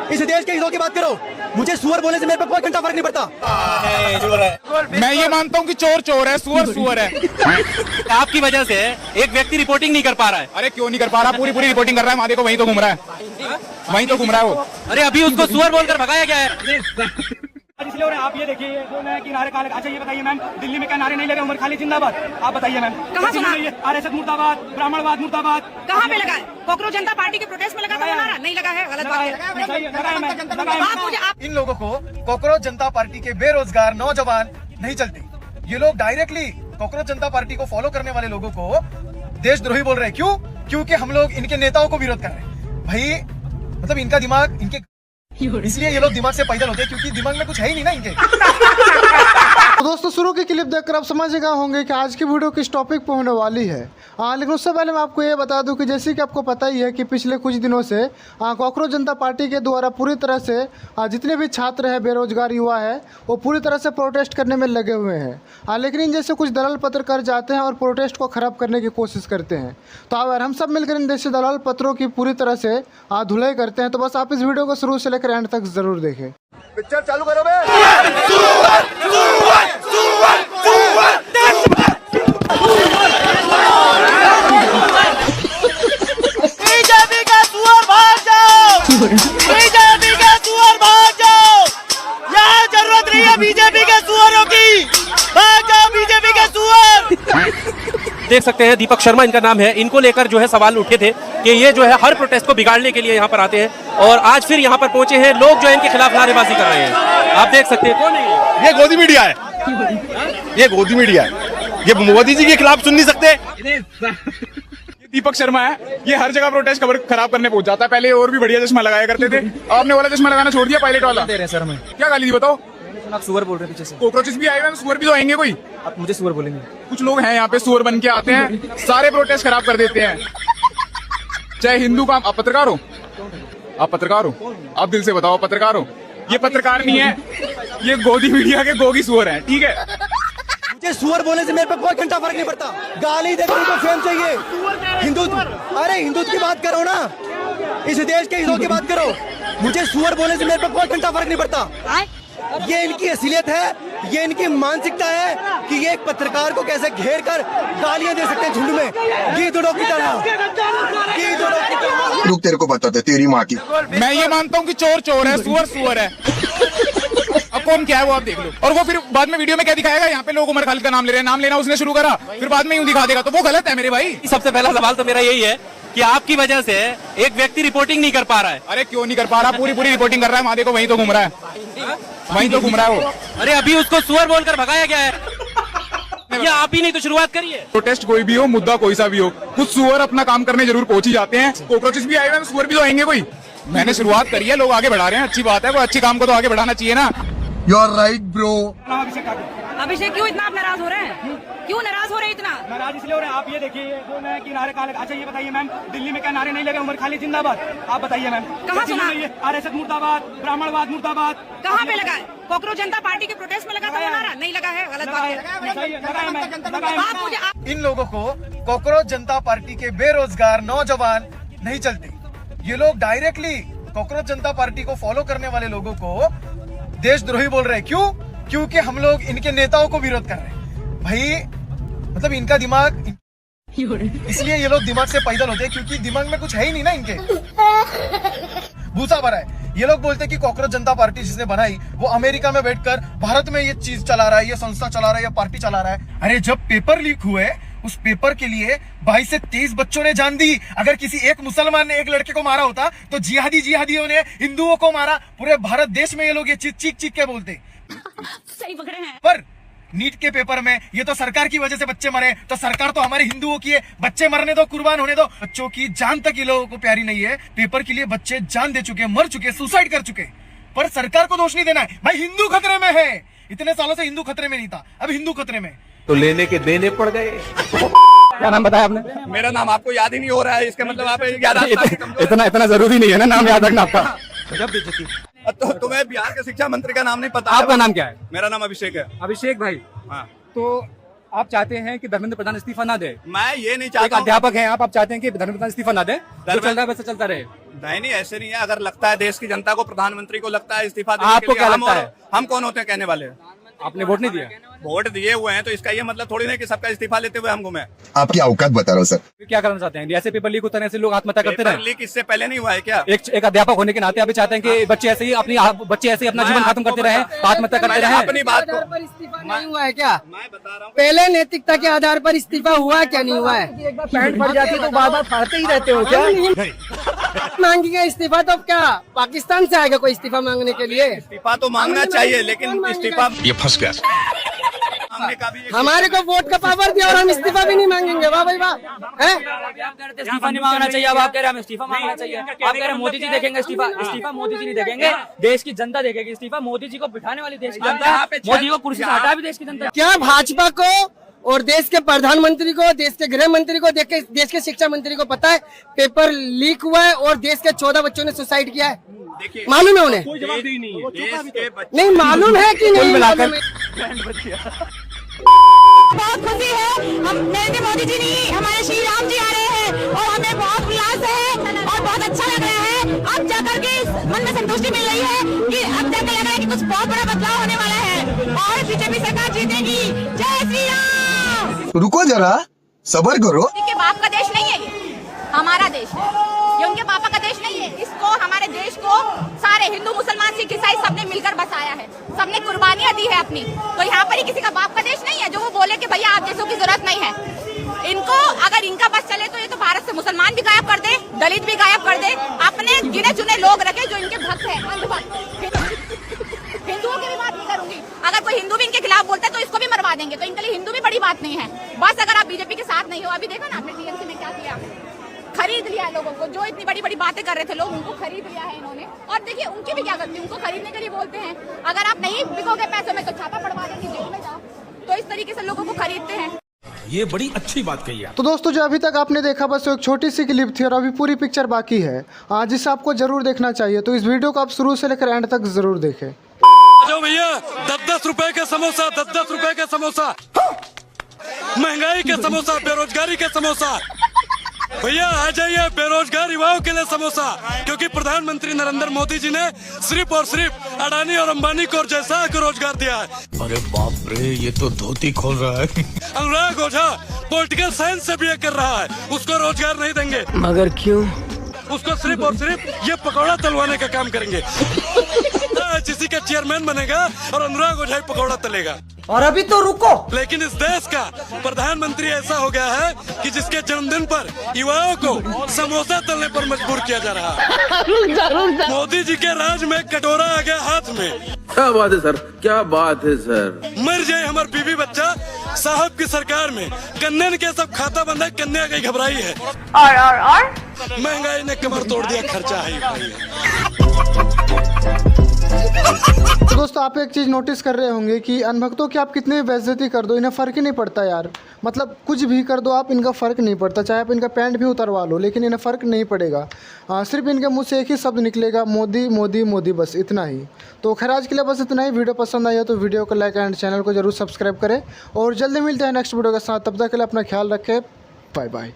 इस देश के हितों की बात करो। मुझे सुअर बोलने से मेरे पे कोई घंटा फर्क नहीं पड़ता। मैं ये मानता हूँ कि चोर चोर है, सुअर सुअर है। आपकी वजह से एक व्यक्ति रिपोर्टिंग नहीं कर पा रहा है। अरे क्यों नहीं कर पा रहा? पूरी पूरी रिपोर्टिंग कर रहा है। माँ देखो वहीं तो घूम रहा है, वहीं तो घूम रहा है वो। अरे अभी उसको सुअर बोलकर भगाया गया है। इसलिए हो रहा है, आप ये देखिए जो मैं कि नारे काले। अच्छा ये बताइए मैम, दिल्ली में क्या नारे नहीं लगे? उमर खालिद जिंदाबाद। आप बताइए मैम, कहाँ सुना? आरएसएस मुर्दाबाद, ब्राह्मणवाद मुर्दाबाद। कहाँ पे लगा है? कांग्रेस जनता पार्टी के प्रोटेस्ट में लगा था वो नारा? नहीं लगा है, गलत बात है। आप मुझे इन लोगों को कॉकरोच जनता पार्टी के बेरोजगार नौजवान नहीं चलते। ये लोग डायरेक्टली कॉकरोच जनता पार्टी को फॉलो करने वाले लोगों को देशद्रोही बोल रहे हैं। क्यों? क्योंकि हम लोग इनके नेताओं को विरोध कर रहे हैं। भाई मतलब इनका दिमाग इनके, इसलिए ये लोग दिमाग से पैदल होते हैं क्योंकि दिमाग में कुछ है ही नहीं ना इनके। तो दोस्तों शुरू की क्लिप देखकर आप समझ गए होंगे कि आज की वीडियो किस टॉपिक पे होने वाली है। लेकिन उससे पहले मैं आपको ये बता दूं कि जैसे कि आपको पता ही है कि पिछले कुछ दिनों से कॉकरोच जनता पार्टी के द्वारा पूरी तरह से जितने भी छात्र हैं, बेरोजगार युवा है, वो पूरी तरह से प्रोटेस्ट करने में लगे हुए हैं। लेकिन इन जैसे कुछ दलाल पत्रकार जाते हैं और प्रोटेस्ट को ख़राब करने की कोशिश करते हैं। तो अगर हम सब मिलकर इन जैसे दलाल पत्रों की पूरी तरह से धुलाई करते हैं, तो बस आप इस वीडियो को शुरू से लेकर एंड तक जरूर देखें। पिक्चर चालू करो बे। बीजेपी का सुअर भाग जाओ, बीजेपी का सुअर भाग जाओ। यहाँ जरूरत नहीं है बीजेपी के सुअरों की, भाग जाओ बीजेपी के सुअर। देख सकते हैं दीपक शर्मा इनका नाम है। इनको लेकर जो है सवाल उठे थे कि ये जो है हर प्रोटेस्ट को बिगाड़ने के लिए यहाँ पर आते हैं और आज फिर यहाँ पर पहुंचे हैं। लोग जो है इनके खिलाफ नारेबाजी कर रहे हैं। आप देख सकते हैं। कौन है ये? गोदी मीडिया है, ये गोदी मीडिया है। ये मोदी जी के खिलाफ सुन नहीं सकते। दीपक शर्मा है, ये हर जगह प्रोटेस्ट खबर खराब करने पहुंच जाता है। पहले और भी बढ़िया चश्मा लगाया करते थे, आपने वाला चश्मा लगाना छोड़ दिया, पायलट वाला। दे रहे हैं सर हमें। क्या गाली दी बताओ? आप सुअर बोल रहे हैं पीछे से। कॉकरोचेस भी आए हुए हैं, सुअर भी तो आएंगे कोई। आप मुझे सुअर बोलेंगे? कुछ लोग हैं यहाँ पे सुअर बन के आते हैं, सारे प्रोटेस्ट खराब कर देते हैं। चाहे हिंदू का, आप पत्रकार हो? आप पत्रकार हो? आप दिल से बताओ, आप पत्रकार हो? ये पत्रकार नहीं है, ये गोदी मीडिया के गोगी सुअर हैं, ठीक है? मुझे सुअर बोलने से मेरे पे कोई घंटा फर्क नहीं पड़ता। गाली देकर उनको फेम चाहिए। हिंदू, अरे हिंदुत्व की बात करो ना, इस देश के हितों की बात करो। मुझे सुअर बोलने से मेरे पे कोई घंटा फर्क नहीं पड़ता। ये इनकी असलियत है, ये इनकी मानसिकता है कि ये एक पत्रकार को कैसे घेर कर गालियां दे सकते हैं झुंड में, गीदड़ों की तरह, गीदड़ों की तरह। रुक, तेरे को बताते तेरी माँ की। मैं ये मानता हूँ कि चोर चोर है, सुअर सुअर है। अब कौन क्या है वो आप देख लो। और वो फिर बाद में वीडियो में क्या दिखाएगा? यहाँ पे लोग उमर खालिद का नाम ले रहे हैं, नाम लेना उसने शुरू करा, फिर बाद में यूं दिखा देगा, तो वो गलत है मेरे भाई। सबसे पहला सवाल तो मेरा यही है कि आपकी वजह से एक व्यक्ति रिपोर्टिंग नहीं कर पा रहा है। अरे क्यों नहीं कर पा रहा? पूरी पूरी रिपोर्टिंग कर रहा है। माँ देखो वहीं तो घूम रहा है, वहीं तो घूम रहा है वो। अरे अभी उसको सुअर बोलकर भगाया गया है। ये आप ही नहीं तो शुरुआत करिए। प्रोटेस्ट कोई भी हो, मुद्दा कोई सा भी हो, कुछ सुअर अपना काम करने जरूर पहुंच ही जाते हैं। कॉकरोचेस भी आए हुए हैं, सुअर भी तो आएंगे कोई। मैंने शुरुआत करी है, लोग आगे बढ़ा रहे हैं, अच्छी बात है। कोई अच्छी काम को तो आगे बढ़ाना चाहिए ना। You are right bro. Abhishek क्यों इतना आप नाराज हो रहे हैं? क्यों नाराज हो रहे हैं इतना? नाराज इसलिए हो रहा है, आप ये देखिए जो मैं कि नारे काले। अच्छा ये बताइए मैम, दिल्ली में क्या नारे नहीं लगे? उमर खालिद जिंदाबाद। आप बताइए मैम, कहाँ सुना? आरएसएस मुर्दाबाद, ब्राह्मणवाद मुर्दाबाद। कहाँ पे लगा है? कांग्रेस जनता पार्टी के प्रोटेस्ट में लगा था वो नारा? नहीं लगा है, गलत बात है। आप मुझे इन लोगों को कॉकरोच जनता पार्टी के बेरोजगार नौजवान नहीं चलते। ये लोग डायरेक्टली कॉकरोच जनता पार्टी को फॉलो करने वाले लोगों को देशद्रोही बोल रहे हैं। क्यों? क्योंकि हम लोग इनके नेताओं को विरोध कर रहे हैं। भाई मतलब इनका दिमाग, इसलिए ये लोग दिमाग से पैदल होते हैं क्योंकि दिमाग में कुछ है ही नहीं ना इनके, भूसा भरा है। ये लोग बोलते हैं कि कॉकरोच जनता पार्टी जिसने बनाई वो अमेरिका में बैठकर भारत में ये चीज चला रहा है, ये संस्था चला रहा है, ये पार्टी चला रहा है। अरे जब पेपर लीक हुए, उस पेपर के लिए 22 से 23 बच्चों ने जान दी। अगर किसी एक मुसलमान ने एक लड़के को मारा होता तो जिहादियों ने हिंदुओं को मारा। पूरे भारत देश में ये लोग ये चीख चीख के बोलते। सही पकड़े हैं। पर नीट के पेपर में ये तो सरकार की वजह से बच्चे मरे, तो सरकार तो हमारे हिंदुओं की है, बच्चे मरने दो, कुर्बान होने दो। बच्चों की जान तक ये लोगों को प्यारी नहीं है। पेपर के लिए बच्चे जान दे चुके, मर चुके, सुसाइड कर चुके। पर सरकार को दोष नहीं देना है। भाई हिंदू खतरे में है, इतने सालों से हिंदू खतरे में नहीं था, अब हिंदू खतरे में। तो लेने के देने पड़ गए। क्या नाम बताया आपने? मेरा नाम आपको याद ही नहीं हो रहा है, इसका मतलब आप इतना जरूरी नहीं है ना नाम याद रखना आपका। तो तुम्हें बिहार के शिक्षा मंत्री का नाम नहीं पता? आपका नाम क्या है? मेरा नाम अभिषेक है। अभिषेक भाई, हाँ। तो आप चाहते हैं कि धर्मेंद्र प्रधान इस्तीफा ना दे? मैं ये नहीं एक चाहता हूं। अध्यापक हैं आप चाहते हैं कि धर्मेंद्र प्रधान इस्तीफा ना दे? जो चल रहा है वैसा चलता रहे? नहीं ऐसे नहीं है। अगर लगता है देश की जनता को, प्रधानमंत्री को लगता है इस्तीफा देने आपको के लिए, क्या लगता है? हम कौन होते हैं कहने वाले? आपने वोट नहीं दिया? वोट दिए हुए हैं तो इसका ये मतलब थोड़ी नहीं कि सबका इस्तीफा लेते हुए हम घूमे। आपकी औकात बता रहा हूँ सर। फिर क्या करना चाहते हैं? ऐसे पेपर लीक होते हैं, ऐसे लोग आत्महत्या करते पेपर रहे। लीक इससे पहले नहीं हुआ है क्या? एक अध्यापक होने के नाते आप भी चाहते हैं कि बच्चे ऐसे ही अपना जीवन खत्म करते रहे, आत्महत्या करते रहे? अपनी बात को पर इस्तीफा नहीं हुआ है क्या? मैं बता रहा हूँ। पहले नैतिकता के आधार पर इस्तीफा हुआ है क्या नहीं हुआ है? पैंट फट जाती है तो बार बार फाड़ते ही रहते हो क्या? मांगेगा इस्तीफा तो क्या पाकिस्तान से आएगा कोई इस्तीफा मांगने के लिए? इस्तीफा तो मांगना चाहिए, लेकिन इस्तीफा ये फंस गया। मांगने का भी एक- हमारे को वोट का पावर दिया और हम इस्तीफा भी नहीं मांगेंगे। वाह भाई वाह है। इस्तीफा नहीं मांगना चाहिए। अब आप कह रहे हैं हमें इस्तीफा मांगना चाहिए। आप कह रहे हैं मोदी जी देखेंगे इस्तीफा। इस्तीफा मोदी जी नहीं देखेंगे, देश की जनता देखेगी इस्तीफा। मोदी जी को बिठाने वाली देश की जनता है, मोदी को कुर्सी से हटा भी देश की जनता। क्या भाजपा को और देश के प्रधानमंत्री को, देश के गृह मंत्री को, देश के शिक्षा मंत्री को पता है पेपर लीक हुआ है और देश के 14 बच्चों ने सुसाइड किया है? मालूम है उन्हें? कोई जवाब नहीं है। देश के बच्चे नहीं मालूम है कि नहीं मालूम है? बहुत खुशी है, हम नरेंद्र मोदी जी नहीं, हमारे श्री राम जी आ रहे हैं और हमें बहुत उल्लास है और बहुत अच्छा लग रहा है। अब जाकर के मन में संतुष्टि मिल रही है कि अब जाकर लग रहा है कि कुछ बहुत बड़ा बदलाव होने वाला है और बीजेपी सरकार जीतेगी। जय श्री राम। रुको जरा, सबर करो। के बाप का देश नहीं है ये, हमारा देश है। ये उनके पापा का देश नहीं है। इसको, हमारे देश को सारे हिंदू, मुसलमान, सिख, ईसाई सबने मिलकर बसाया है, सबने कुर्बानियां दी है अपनी। तो यहाँ पर ही किसी का बाप का देश नहीं है जो वो बोले कि भैया आप जैसों की जरूरत नहीं है। इनको अगर इनका बस चले तो ये तो भारत से मुसलमान भी गायब कर दे, दलित भी गायब कर दे, अपने गिने चुने लोग रखे जो इनके भक्त है, हिंदुओं की भी बात नहीं करूंगी। अगर कोई हिंदू भी इनके खिलाफ बोलता है तो इसको भी मरवा देंगे। तो इनके लिए हिंदू भी बड़ी बात नहीं है। बस अगर आप बीजेपी के साथ नहीं हो, अभी देखो ना आपने टीएमसी में क्या किया, खरीद लिया लोगों को। जो इतनी बड़ी बड़ी बातें कर रहे थे लोग, उनको खरीद लिया है इन्होंने। और देखिए उनकी भी क्या गलती, उनको खरीदने के लिए बोलते हैं। अगर आप नहीं बिकोगे पैसों में तो छापा पड़वा देंगे, जेल में जाओ। तो इस तरीके से लोगों को खरीदते हैं। ये बड़ी अच्छी बात कही है। तो दोस्तों जो अभी तक आपने देखा बस एक छोटी सी क्लिप थी और अभी पूरी पिक्चर बाकी है, जिसे आपको जरूर देखना चाहिए। तो इस वीडियो को आप शुरू से लेकर एंड तक जरूर देखें। जो भैया 10-10 रुपए के समोसा, 10-10 रुपए के समोसा, महंगाई के समोसा, बेरोजगारी के समोसा। भैया आ जाइए बेरोजगार युवाओं के लिए समोसा, क्योंकि प्रधानमंत्री नरेंद्र मोदी जी ने सिर्फ और सिर्फ अडानी और अंबानी को और जैसा को रोजगार दिया है। अरे बाप रे, ये तो धोती खोल रहा है। अनुराग ओझा पॉलिटिकल साइंस से बीए कर रहा है, उसको रोजगार नहीं देंगे। मगर क्यों? उसको सिर्फ और सिर्फ ये पकौड़ा तलवाने का काम करेंगे। किसी का चेयरमैन बनेगा और अनुराग ओझा पकौड़ा तलेगा। और अभी तो रुको। लेकिन इस देश का प्रधानमंत्री ऐसा हो गया है कि जिसके जन्मदिन पर युवाओं को समोसा तलने पर मजबूर किया जा रहा है। मोदी जी के राज में कटोरा आ गया हाथ में। क्या बात है सर, क्या बात है सर। मर जाए हमारे बीबी बच्चा, साहब की सरकार में कन्या के सब खाता बंद है, कन्या गई घबराई है। और महंगाई ने कमर तोड़ दिया, खर्चा है। तो दोस्तों आप एक चीज़ नोटिस कर रहे होंगे कि अनभक्तों की आप कितनी बेइज्जती कर दो, इन्हें फ़र्क ही नहीं पड़ता यार। मतलब कुछ भी कर दो आप, इनका फ़र्क नहीं पड़ता। चाहे आप इनका पैंट भी उतरवा लो, लेकिन इन्हें फ़र्क नहीं पड़ेगा। सिर्फ इनके मुंह से एक ही शब्द निकलेगा, मोदी मोदी मोदी, बस इतना ही। तो खैर आज के लिए बस इतना ही। वीडियो पसंद आई है तो वीडियो को लाइक एंड चैनल को जरूर सब्सक्राइब करें और जल्दी मिलते हैं नेक्स्ट वीडियो के साथ। तब तक के लिए अपना ख्याल रखें। Bye bye.